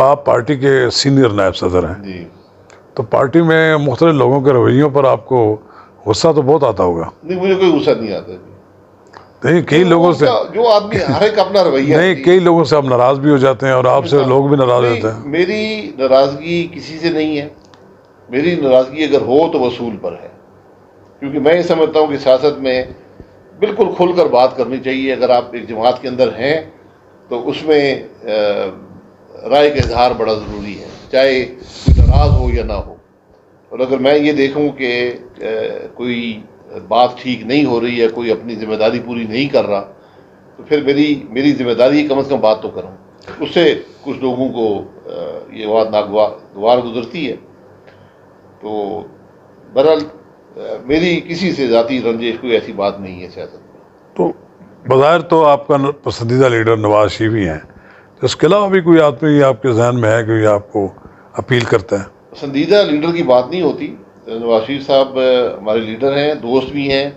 آپ پارٹی کے سینئر نائب صدر ہیں، جی تو پارٹی میں مختلف لوگوں کے رویوں پر آپ کو غصہ تو بہت آتا ہوگا؟ نہیں، مجھے کوئی غصہ نہیں آتا جی. نہیں، کئی لوگوں سے جو آدمی ہر ایک اپنا رویہ ہے نہیں، جی. کئی لوگوں سے آپ ناراض بھی ہو جاتے ہیں اور آپ سے لوگ بھی ناراض ہوتے ہیں. نہیں، میری ناراضگی کسی سے نہیں ہے. میری ناراضگی اگر ہو تو وصول پر ہے، کیونکہ میں یہ سمجھتا ہوں کہ سیاست میں بالکل کھل کر بات کرنی چاہیے. اگر آپ ایک جماعت کے اندر ہیں تو اس میں رائے کا اظہار بڑا ضروری ہے، چاہے کوئی ناراض ہو یا نہ ہو. اور اگر میں یہ دیکھوں کہ کوئی بات ٹھیک نہیں ہو رہی ہے، کوئی اپنی ذمہ داری پوری نہیں کر رہا، تو پھر میری ذمہ داری کم از کم بات تو کروں. اس سے کچھ لوگوں کو یہ بات ناگوار گزرتی ہے. تو بہرحال میری کسی سے ذاتی رنجش کوئی ایسی بات نہیں ہے سیاست میں. تو بظاہر تو آپ کا پسندیدہ لیڈر نواز شریف ہی ہیں، تو اس کے علاوہ بھی کوئی آدمی آپ کے ذہن میں ہے کہ آپ کو اپیل کرتا ہے؟ پسندیدہ لیڈر کی بات نہیں ہوتی. نواز شریف صاحب ہمارے لیڈر ہیں، دوست بھی ہیں،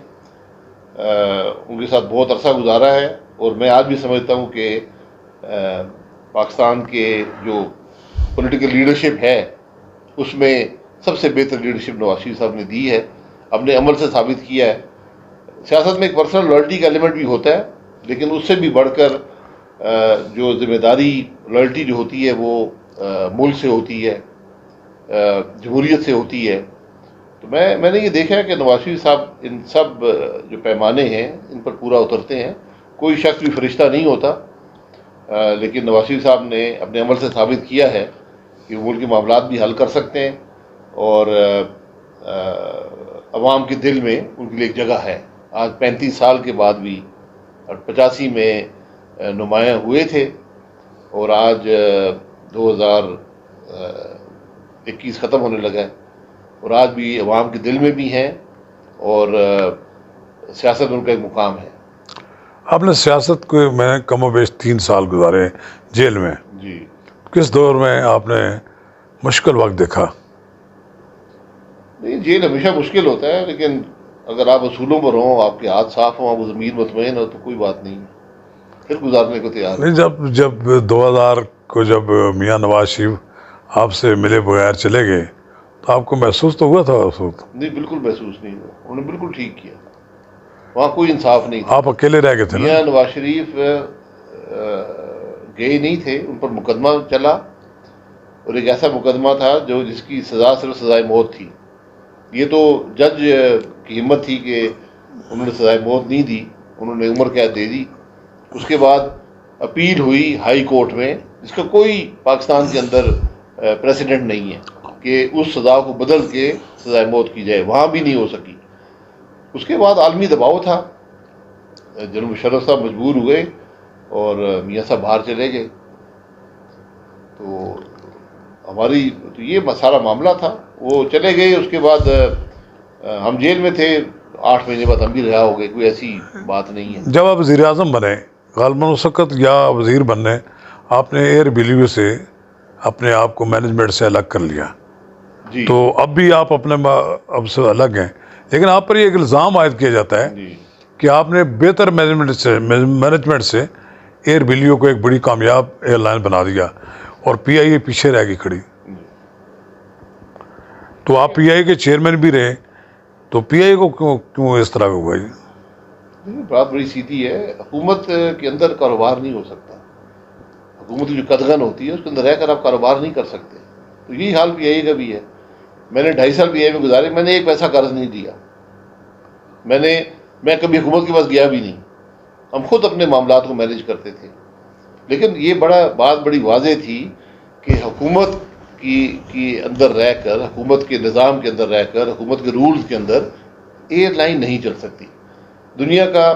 ان کے ساتھ بہت عرصہ گزارا ہے. اور میں آج بھی سمجھتا ہوں کہ پاکستان کے جو پولیٹیکل لیڈرشپ ہے اس میں سب سے بہتر لیڈرشپ نواز شریف صاحب نے دی ہے، اپنے عمل سے ثابت کیا ہے. سیاست میں ایک پرسنل لائلٹی کا ایلیمنٹ بھی ہوتا ہے، لیکن اس سے بھی بڑھ کر جو ذمہ داری لائلٹی جو ہوتی ہے وہ ملک سے ہوتی ہے، جمہوریت سے ہوتی ہے. تو میں نے یہ دیکھا ہے کہ نواز شریف صاحب ان سب جو پیمانے ہیں ان پر پورا اترتے ہیں. کوئی شخص بھی فرشتہ نہیں ہوتا، لیکن نواز شریف صاحب نے اپنے عمل سے ثابت کیا ہے کہ وہ ملک کے معاملات بھی حل کر سکتے ہیں، اور عوام کے دل میں ان کے لیے ایک جگہ ہے. آج 35 سال کے بعد بھی، اور 85 میں نمایاں ہوئے تھے، اور آج 2021 ختم ہونے لگا ہے، اور آج بھی عوام کے دل میں بھی ہیں، اور سیاست میں ان کا ایک مقام ہے. آپ نے سیاست کو میں کم و بیش 3 سال گزارے جیل میں. جی. کس دور میں آپ نے مشکل وقت دیکھا؟ نہیں، جیل ہمیشہ مشکل ہوتا ہے، لیکن اگر آپ اصولوں پر ہوں، آپ کے ہاتھ صاف ہوں، آپ ضمیر مطمئن ہو، تو کوئی بات نہیں، پھر گزارنے کو تیار نہیں، ہوں. جب 2000 کو جب میاں نواز شریف آپ سے ملے بغیر چلے گئے تو آپ کو محسوس تو ہوا تھا اس وقت؟ نہیں، بالکل محسوس نہیں ہوا. انہوں نے بالکل ٹھیک کیا، وہاں کوئی انصاف نہیں تھا. آپ اکیلے رہ گئے تھے نا؟ میاں نواز شریف گئے نہیں تھے، ان پر مقدمہ چلا، اور ایک ایسا مقدمہ تھا جس کی سزا صرف سزائے موت تھی. یہ تو جج کی ہمت تھی کہ انہوں نے سزائے موت نہیں دی، انہوں نے عمر قید دے دی. اس کے بعد اپیل ہوئی ہائی کورٹ میں، جس کا کوئی پاکستان کے اندر پریسیڈنٹ نہیں ہے کہ اس سزا کو بدل کے سزائے موت کی جائے، وہاں بھی نہیں ہو سکی. اس کے بعد عالمی دباؤ تھا، جنرل مشرف صاحب مجبور ہوئے اور میاں صاحب باہر چلے گئے. تو ہماری تو یہ سارا معاملہ تھا. وہ چلے گئے، اس کے بعد ہم جیل میں تھے، 8 مہینے بعد ہم بھی رہا ہو گئے. کوئی ایسی بات نہیں ہے. جب آپ وزیر اعظم بنے غالباً اس وقت یا وزیر بننے آپ نے ایئر بلیو سے اپنے آپ کو مینجمنٹ سے الگ کر لیا. جی. تو اب بھی آپ اپنے اب سے الگ ہیں، لیکن آپ پر یہ ایک الزام عائد کیا جاتا ہے جی. کہ آپ نے بہتر مینجمنٹ سے ایئر بلیو کو ایک بڑی کامیاب ایئر لائن بنا دیا، اور پی آئی اے پیچھے رہ گئی کھڑی. تو آپ پی آئی اے کے چیئرمین بھی رہے، تو پی آئی اے کو کیوں اس طرح ہوا جی؟ بات بڑی سیدھی ہے. حکومت کے اندر کاروبار نہیں ہو سکتا. حکومت کی جو قدغن ہوتی ہے اس کے اندر رہ کر آپ کاروبار نہیں کر سکتے. تو یہی حال پی آئی اے کا بھی ہے. میں نے 2.5 سال پی آئی اے میں گزارے، میں نے ایک پیسہ قرض نہیں دیا. میں کبھی حکومت کے پاس گیا بھی نہیں. ہم خود اپنے معاملات کو مینیج کرتے تھے. لیکن یہ بات بڑی واضح تھی کہ حکومت کی اندر رہ کر، حکومت کے نظام کے اندر رہ کر، حکومت کے رولز کے اندر ایئر لائن نہیں چل سکتی. دنیا کا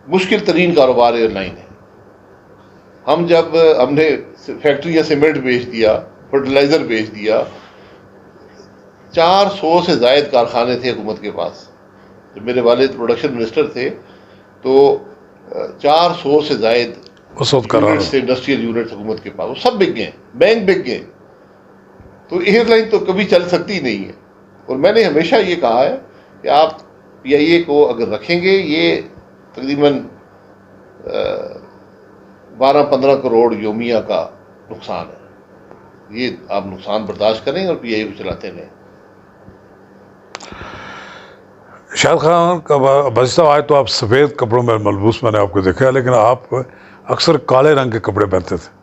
مشکل ترین کاروبار ایئر لائن ہے. ہم نے فیکٹری یا سیمنٹ بیچ دیا، فرٹیلائزر بیچ دیا. 400 سے زائد کارخانے تھے حکومت کے پاس. جب میرے والد پروڈکشن منسٹر تھے تو 400 سے زائد یونٹس تھے، انڈسٹریل یونٹس حکومت کے پاس. وہ سب بک گئے، بینک بک گئے. تو ایئر لائن تو کبھی چل سکتی نہیں ہے. اور میں نے ہمیشہ یہ کہا ہے کہ آپ پی آئی اے کو اگر رکھیں گے، یہ تقریباً 12-15 کروڑ یومیہ کا نقصان ہے. یہ آپ نقصان برداشت کریں اور پی آئی کو چلاتے رہیں. شاہد خان کا بازی صاحب آج تو آپ سفید کپڑوں میں ملبوس میں نے آپ کو دیکھا ہے، لیکن آپ اکثر کالے رنگ کے کپڑے پہنتے تھے،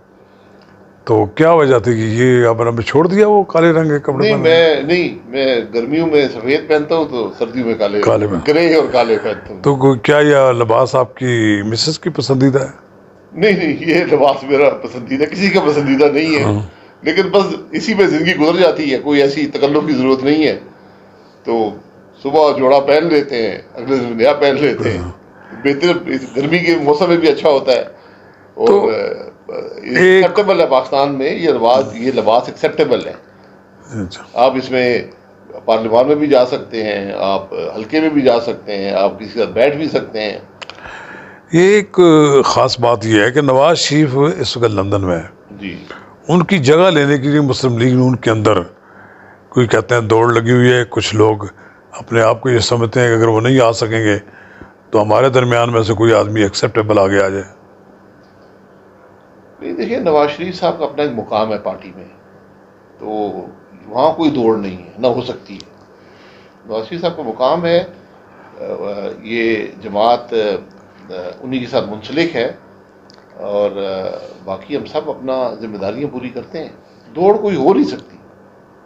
تو کیا وجہ تھی کہ یہ آپ نے چھوڑ دیا وہ کالے رنگ کے کپڑے پہننا؟ میں گرمیوں میں سفید پہنتا ہوں تو سردیوں میں کالے میں. گرے اور کالے پہنتا ہوں. تو کیا یہ لباس آپ کی مسز کی پسندیدہ ہے؟ نہیں، یہ لباس میرا پسندیدہ کسی کا پسندیدہ نہیں ہے، لیکن بس اسی میں زندگی گزر جاتی ہے، کوئی ایسی تکلف کی ضرورت نہیں ہے. تو صبح جوڑا پہن لیتے ہیں، اگلے دن نیا پہن لیتے ہیں. بہتر گرمی کے موسم میں بھی اچھا ہوتا ہے، اور ایکسیپٹیبل ہے پاکستان میں یہ رواج، یہ لباس ایکسیپٹیبل ہے. آپ اس میں پارلیمان میں بھی جا سکتے ہیں، آپ حلقے میں بھی جا سکتے ہیں، آپ کسی کے ساتھ بیٹھ بھی سکتے ہیں. یہ ایک خاص بات یہ ہے کہ نواز شریف اس وقت لندن میں ہے. جی، ان کی جگہ لینے کے لیے مسلم لیگ نون کے اندر کوئی کہتے ہیں دوڑ لگی ہوئی ہے. کچھ لوگ اپنے آپ کو یہ سمجھتے ہیں کہ اگر وہ نہیں آ سکیں گے تو ہمارے درمیان میں سے کوئی آدمی ایکسیپٹیبل آگے آ جائے. دیکھیے نواز شریف صاحب کا اپنا ایک مقام ہے پارٹی میں، تو وہاں کوئی دوڑ نہیں ہے، نہ ہو سکتی ہے. نواز شریف صاحب کا مقام ہے، یہ جماعت انہی کے ساتھ منسلک ہے، اور باقی ہم سب اپنا ذمہ داریاں پوری کرتے ہیں. دوڑ کوئی ہو نہیں سکتی.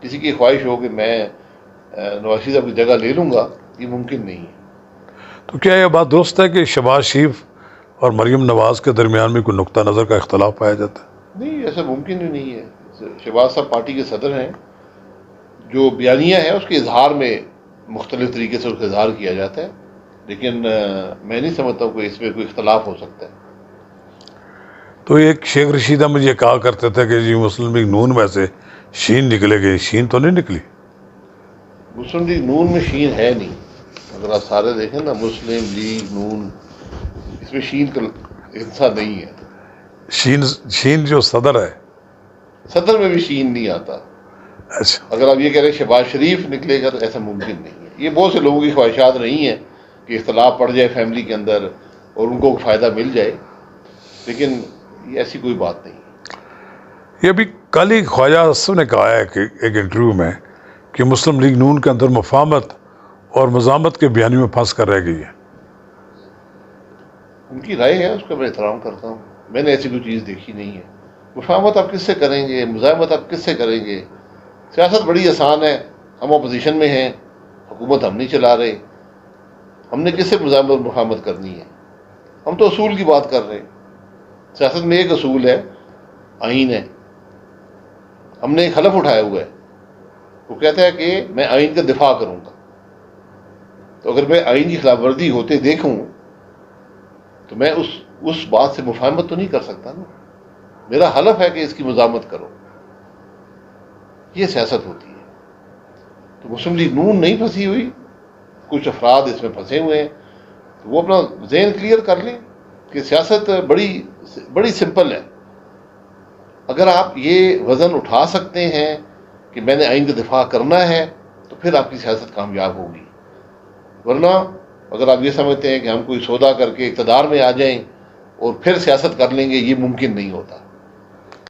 کسی کی خواہش ہو کہ میں نواز شریف صاحب کی جگہ لے لوں گا، یہ ممکن نہیں ہے. تو کیا یہ بات درست ہے کہ شہباز شریف اور مریم نواز کے درمیان میں کوئی نقطہ نظر کا اختلاف پایا جاتا ہے؟ نہیں، ایسا ممکن ہی نہیں ہے. شہباز صاحب پارٹی کے صدر ہیں، جو بیانیہ ہے اس کے اظہار میں مختلف طریقے سے اس کا اظہار کیا جاتا ہے، لیکن میں نہیں سمجھتا ہوں کہ اس میں کوئی اختلاف ہو سکتا ہے. تو ایک شیخ رشید احمد یہ کہا کرتے تھے کہ جی مسلم لیگ نون میں سے شین نکلے گی، شین تو نہیں نکلی. مسلم لیگ نون میں شین ہے نہیں. اگر آپ سارے دیکھیں نا، مسلم لیگ نون، اس میں شین کا حصہ نہیں ہے. شین جو صدر ہے، صدر میں بھی شین نہیں آتا. اچھا، اگر آپ یہ کہہ رہے ہیں شہباز شریف نکلے گا تو ایسا ممکن نہیں ہے. یہ بہت سے لوگوں کی خواہشات نہیں ہیں کہ اختلاف پڑ جائے فیملی کے اندر اور ان کو فائدہ مل جائے، لیکن یہ ایسی کوئی بات نہیں. یہ بھی کل ہی خواجہ اسف نے کہا ہے کہ ایک انٹرویو میں کہ مسلم لیگ نون کے اندر مفاہمت اور مزاحمت کے بیانی میں پھنس کر رہ گئی ہے. ان کی رائے ہے، اس کا میں احترام کرتا ہوں. میں نے ایسی کوئی چیز دیکھی نہیں ہے. مفاہمت آپ کس سے کریں گے، مزاحمت آپ کس سے کریں گے؟ سیاست بڑی آسان ہے. ہم اپوزیشن میں ہیں، حکومت ہم نہیں چلا رہے، ہم نے کس سے مفاہمت کرنی ہے؟ ہم تو اصول کی بات کر رہے ہیں. سیاست میں ایک اصول ہے، آئین ہے. ہم نے ایک حلف اٹھایا ہوا ہے، وہ کہتا ہے کہ میں آئین کا دفاع کروں گا. تو اگر میں آئین کی خلاف ورزی ہوتے دیکھوں تو میں اس بات سے مفاہمت تو نہیں کر سکتا نا. میرا حلف ہے کہ اس کی مزاحمت کرو. یہ سیاست ہوتی ہے. تو مسلم لیگ نون نہیں پھنسی ہوئی، کچھ افراد اس میں پھنسے ہوئے ہیں. تو وہ اپنا ذہن کلیئر کر لیں کہ سیاست بڑی سمپل ہے. اگر آپ یہ وزن اٹھا سکتے ہیں کہ میں نے آئین کا دفاع کرنا ہے تو پھر آپ کی سیاست کامیاب ہوگی. ورنہ اگر آپ یہ سمجھتے ہیں کہ ہم کوئی سودا کر کے اقتدار میں آ جائیں اور پھر سیاست کر لیں گے، یہ ممکن نہیں ہوتا.